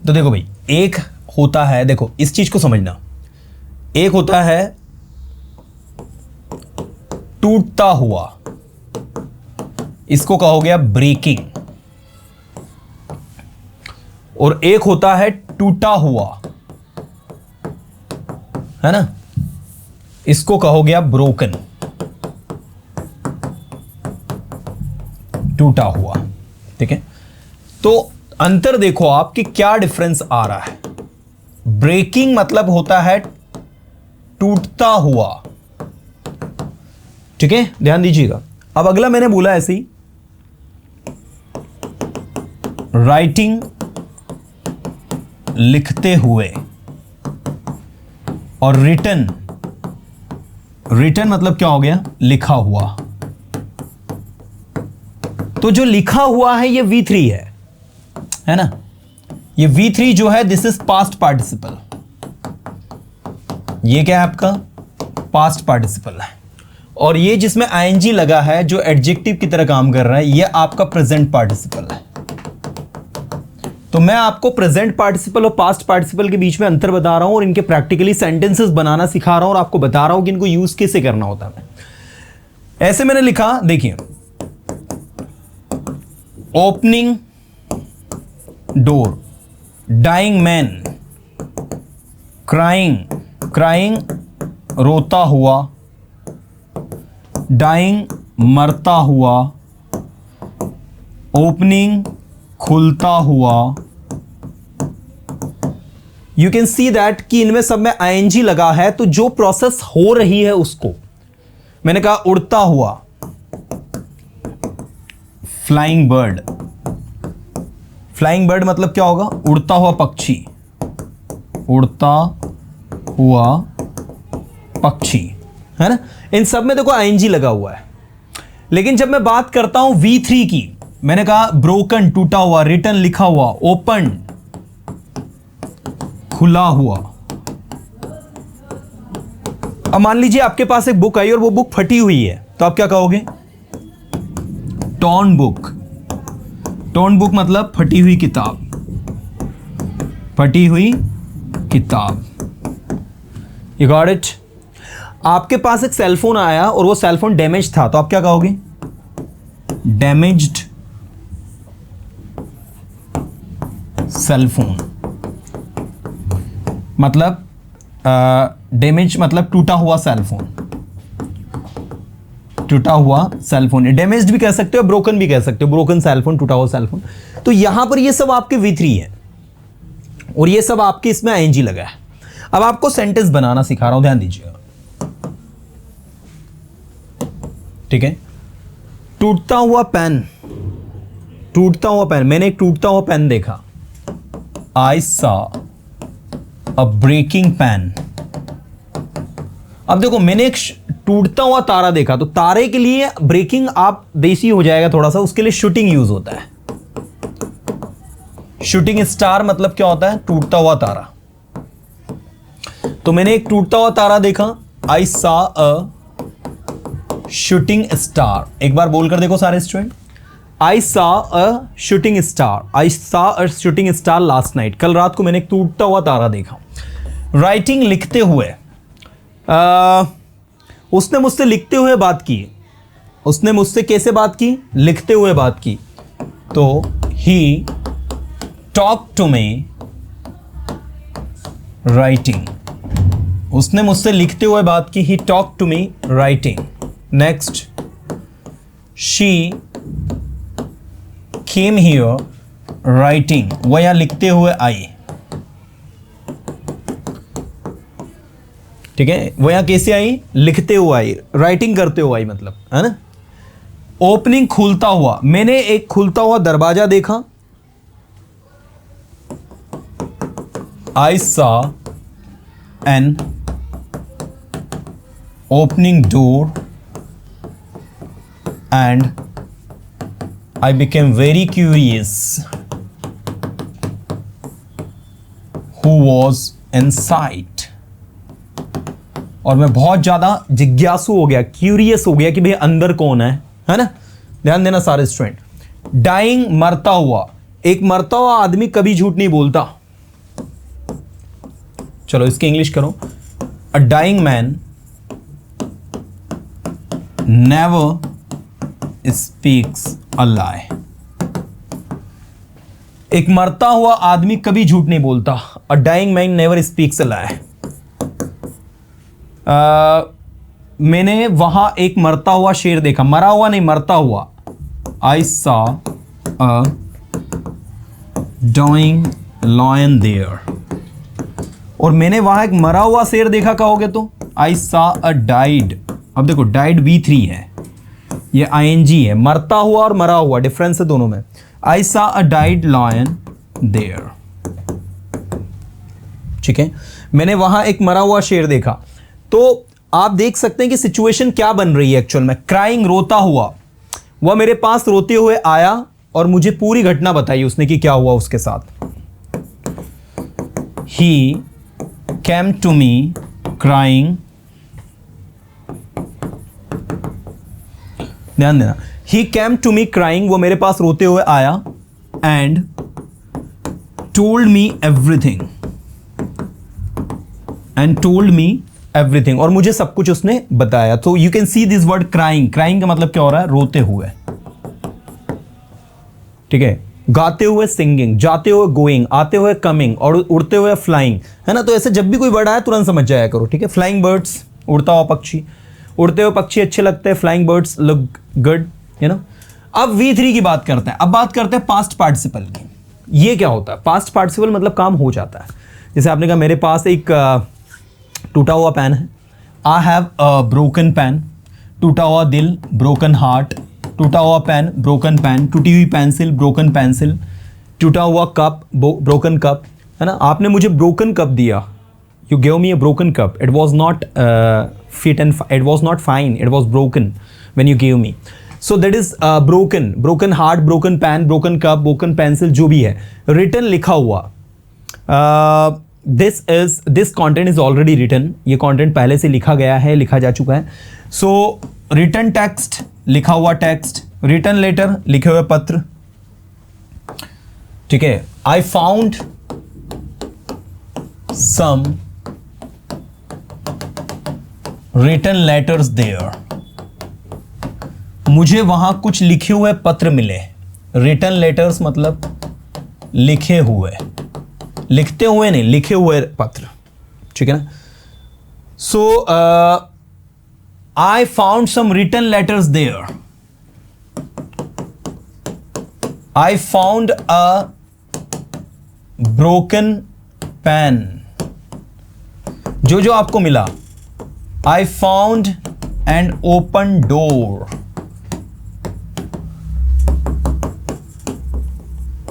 तो देखो भाई, एक होता है, देखो इस चीज को समझना, एक होता है टूटता हुआ, इसको कहोगे आप ब्रेकिंग, और एक होता है टूटा हुआ, है ना, इसको कहोगे आप ब्रोकन, टूटा हुआ। ठीक है, तो अंतर देखो आप कि क्या डिफरेंस आ रहा है। ब्रेकिंग मतलब होता है टूटता हुआ, ठीक है, ध्यान दीजिएगा। अब अगला मैंने बोला ऐसे ही, राइटिंग लिखते हुए, और रिटन, रिटन मतलब क्या हो गया, लिखा हुआ। तो जो लिखा हुआ है ये V3 है ना, ये V3 जो है दिस इज पास्ट पार्टिसिपल, ये क्या है आपका पास्ट पार्टिसिपल है, और ये जिसमें ING लगा है जो एडजेक्टिव की तरह काम कर रहा है, ये आपका प्रेजेंट पार्टिसिपल है। तो मैं आपको प्रेजेंट पार्टिसिपल और पास्ट पार्टिसिपल के बीच में अंतर बता रहा हूं और इनके प्रैक्टिकली सेंटेंसेस बनाना सिखा रहा हूं और आपको बता रहा हूं कि इनको यूज कैसे करना होता है। ऐसे मैंने लिखा, देखिए, opening door, dying man, crying, crying रोता हुआ, डाइंग मरता हुआ, ओपनिंग खुलता हुआ। यू कैन सी दैट कि इनमें सब में ING लगा है, तो जो प्रोसेस हो रही है उसको मैंने कहा उड़ता हुआ, फ्लाइंग बर्ड, फ्लाइंग बर्ड मतलब क्या होगा, उड़ता हुआ पक्षी, उड़ता हुआ पक्षी, है ना। इन सब में देखो ING लगा हुआ है। लेकिन जब मैं बात करता हूं V3 की, मैंने कहा ब्रोकन टूटा हुआ, रिटन लिखा हुआ, ओपन खुला हुआ। अब मान लीजिए आपके पास एक बुक आई और वो बुक फटी हुई है, तो आप क्या कहोगे, टॉर्न बुक। टॉर्न बुक मतलब फटी हुई किताब, फटी हुई किताब। You got it. आपके पास एक सेलफोन आया और वो सेलफोन डैमेज था, तो आप क्या कहोगे, डैमेज्ड सेलफोन। मतलब डैमेज मतलब टूटा हुआ सेलफोन, टूटा हुआ सेलफोन। डैमेज्ड भी कह सकते हो, ब्रोकन भी कह सकते हो, ब्रोकन सेलफोन, टूटा हुआ सेलफोन। तो यहां पर ये सब आपके V3 है और ये सब आपके इसमें ING लगा है। अब आपको सेंटेंस बनाना सिखा रहा हूं, ध्यान दीजिएगा। ठीक है, टूटता हुआ पेन, टूटता हुआ पेन, मैंने एक टूटता हुआ पेन देखा, I saw a breaking pen। अब देखो, मैंने एक टूटता हुआ तारा देखा, तो तारे के लिए ब्रेकिंग आप देसी हो जाएगा थोड़ा सा, उसके लिए शूटिंग यूज होता है। शूटिंग स्टार मतलब क्या होता है, टूटता हुआ तारा। तो मैंने एक टूटता हुआ तारा देखा, I saw a shooting star. एक बार बोलकर देखो सारे student, I saw a shooting star, I saw a shooting star last night। कल रात को मैंने एक टूटता हुआ तारा देखा। राइटिंग लिखते हुए, उसने मुझसे लिखते हुए बात की, उसने मुझसे कैसे बात की, लिखते हुए बात की। तो he talked to me writing, उसने मुझसे लिखते हुए बात की, he talked to me writing। Next, she came here writing, वह यहां लिखते हुए आई। ठीक है, वो यहां कैसे आई, लिखते हुए आई, राइटिंग करते हुए आई मतलब, है ना। ओपनिंग खुलता हुआ, मैंने एक खुलता हुआ दरवाजा देखा, I saw an opening door and I became very curious who was inside। और मैं बहुत ज्यादा जिज्ञासु हो गया, क्यूरियस हो गया कि भाई अंदर कौन है ना। ध्यान देना सारे स्टूडेंट। डाइंग मरता हुआ, एक मरता हुआ आदमी कभी झूठ नहीं बोलता, चलो इसकी इंग्लिश करो। A dying man never speaks a lie. एक मरता हुआ आदमी कभी झूठ नहीं बोलता। A dying man never speaks a lie. मैंने वहां एक मरता हुआ शेर देखा, मरा हुआ नहीं, मरता हुआ। I saw a dying lion there. और मैंने वहां एक मरा हुआ शेर देखा कहोगे तो आई सॉ अ डाइड। अब देखो डाइड V3 है, ये ING है। मरता हुआ और मरा हुआ डिफरेंस है दोनों में। I saw a died lion there. ठीक है, मैंने वहां एक मरा हुआ शेर देखा। तो आप देख सकते हैं कि सिचुएशन क्या बन रही है एक्चुअल में। क्राइंग, रोता हुआ, वह मेरे पास रोते हुए आया और मुझे पूरी घटना बताई उसने कि क्या हुआ उसके साथ। ही केम टू मी क्राइंग। ध्यान देना, ही केम टू मी क्राइंग, वो मेरे पास रोते हुए आया। And told me everything. And told me everything, और मुझे सब कुछ उसने बताया। तो you can see this word crying. Crying का मतलब क्या हो रहा है? रोते हुए। ठीक है, गाते हुए सिंगिंग, जाते हुए गोइंग, आते हुए कमिंग, और उड़ते हुए फ्लाइंग, है ना। तो ऐसे जब भी कोई वर्ड आए तुरंत समझ जाया करो। ठीक है, फ्लाइंग बर्ड्स, उड़ता हुआ पक्षी। उड़ते हुए पक्षी अच्छे लगते हैं, flying birds look good, you know. अब V3 की बात करते हैं। अब बात करते हैं पास्ट पार्टिसिपल की। ये क्या होता है? पास्ट पार्टिसिपल मतलब काम हो जाता है। जैसे आपने कहा मेरे पास एक टूटा हुआ पेन है। I have a broken pen. टूटा हुआ दिल, ब्रोकन हार्ट। टूटा हुआ पेन, ब्रोकन पेन। टूटी हुई पेंसिल, ब्रोकन पेंसिल। टूटा हुआ कप, ब्रोकन कप, है ना। आपने मुझे ब्रोकन कप दिया, you gave me a broken cup. It was not fit and it was not fine. It was broken when you gave me. So that is broken. Broken heart, broken pan, broken cup, broken pencil, जो भी है। Written, लिखा हुआ। This content is already written. ये content पहले से लिखा गया है, लिखा जा चुका है। So written text, लिखा हुआ text. Written letter, लिखे हुए पत्र। ठीक है। I found some written letters there. मुझे वहां कुछ लिखे हुए पत्र मिले। written letters मतलब लिखे हुए, लिखते हुए नहीं, लिखे हुए पत्र। ठीक है ना। So I found some written letters there. I found a broken pen. जो आपको मिला। I found an open door.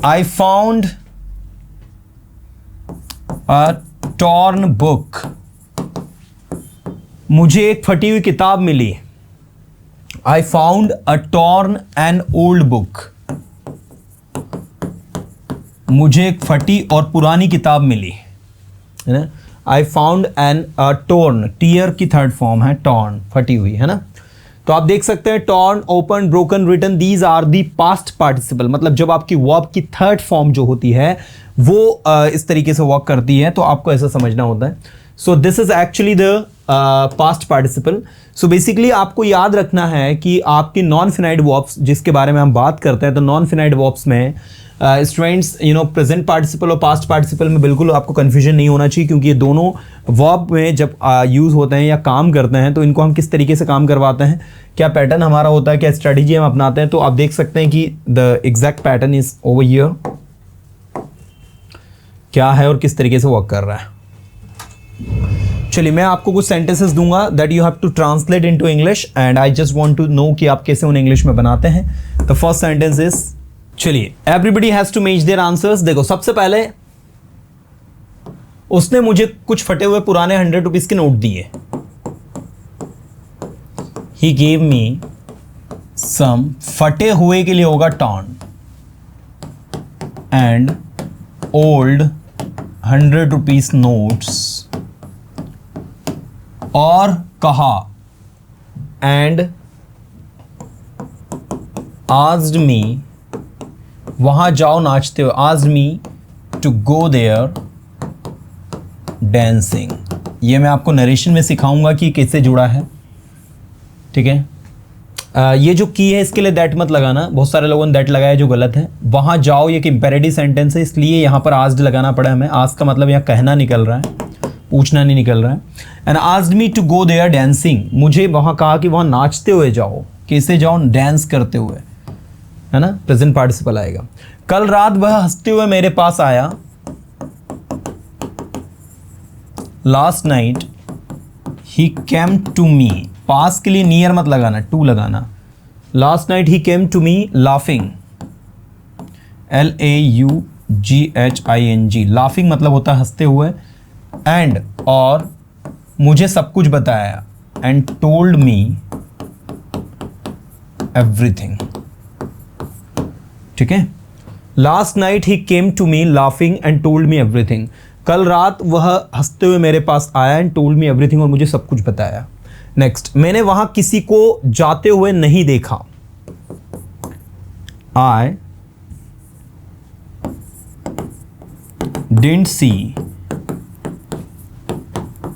I found a torn book. मुझे एक फटी हुई किताब मिली। I found a torn and old book. मुझे एक फटी और पुरानी किताब मिली, है ना। I found an torn, tear की थर्ड फॉर्म है torn, फटी हुई, है ना। तो आप देख सकते हैं torn, open, broken, written, these are the past participle। मतलब जब आपकी verb की थर्ड फॉर्म जो होती है वो इस तरीके से वर्क करती है, तो आपको ऐसा समझना होता है। So this is actually the past participle. So basically आपको याद रखना है कि आपकी नॉन फिनाइट वर्ब्स जिसके बारे में हम बात करते हैं, तो नॉन फिनाइट वर्ब्स में स्टूडेंट्स प्रेजेंट पार्टिसिपल और पास्ट पार्टिसिपल में बिल्कुल आपको कन्फ्यूजन नहीं होना चाहिए, क्योंकि ये दोनों वर्ब में जब यूज़ होते हैं या काम करते हैं तो इनको हम किस तरीके से काम करवाते हैं, क्या पैटर्न हमारा होता है, क्या स्ट्रेटजी हम अपनाते हैं। तो आप देख सकते हैं कि the exact pattern is over here, क्या है और किस तरीके से वर्क कर रहा है। चलिए मैं आपको कुछ सेंटेंसेस दूंगा that you have to translate into English and I just want to know कि आप कैसे उन इंग्लिश में बनाते हैं। द फर्स्ट सेंटेंस इज, चलिए everybody has to match their answers. देखो सबसे पहले उसने मुझे कुछ फटे हुए पुराने 100 रुपीज के नोट दिए। ही गेव मी सम, फटे हुए के लिए होगा torn, and old 100 rupees notes, और कहा एंड आस्क्ड मी, वहां जाओ नाचते हुए, asked me to go there dancing। ये मैं आपको नरेशन में सिखाऊंगा कि कैसे जुड़ा है, ठीक है। ये जो की है इसके लिए दैट मत लगाना, बहुत सारे लोगों ने दैट लगाया जो गलत है। वहाँ जाओ, ये एक इम्पेरेटिव सेंटेंस है इसलिए यहाँ पर आस्क्ड लगाना पड़ा हमें। आस्क का मतलब यहाँ कहना निकल रहा है, पूछना नहीं निकल रहा है। And asked me to go there dancing, मुझे वहाँ कहा कि वहाँ नाचते हुए जाओ। कैसे जाओ? डांस करते हुए, है ना, प्रेजेंट पार्टिसिपल आएगा। कल रात वह हंसते हुए मेरे पास आया। Last night he came to me, पास के लिए नियर मत लगाना, टू लगाना। Last night he came to me laughing, LAUGHING, laughing मतलब होता है हंसते हुए। एंड और मुझे सब कुछ बताया, एंड टोल्ड मी एवरीथिंग, ठीक है। Last night he came to me laughing and told me everything, कल रात वह हंसते हुए मेरे पास आया एंड टोल्ड मी एवरीथिंग, और मुझे सब कुछ बताया। नेक्स्ट, मैंने वहां किसी को जाते हुए नहीं देखा। I didn't see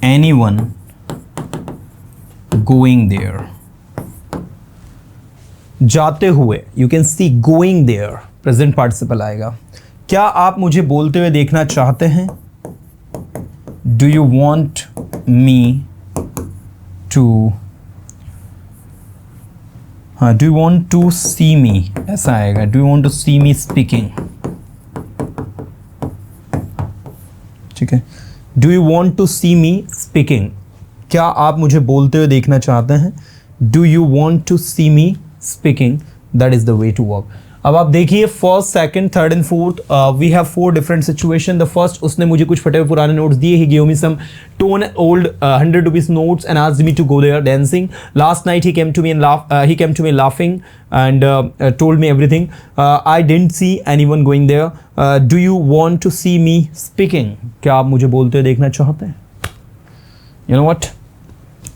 anyone going there। जाते हुए, you can see going there, present participle आएगा। क्या आप मुझे बोलते हुए देखना चाहते हैं? Do you want me to, हाँ, do you want to see me, ऐसा आएगा। Do you want to see me speaking, ठीक है। Do you want to see me speaking, क्या आप मुझे बोलते हुए देखना चाहते हैं? Do you want to see me speaking, that is the way to work। अब आप देखिए first, second, third and fourth, we have 4 different situation. The first, उसने मुझे कुछ फटे हुए पुराने नोट्स दिए, he give me some torn old 100 rupees notes and asked me to go there dancing. Last night he came to me laughing and told me everything. I didn't see anyone going there. Do you want to see me speaking, क्या आप मुझे बोलते हुए देखना चाहते हैं? You know what,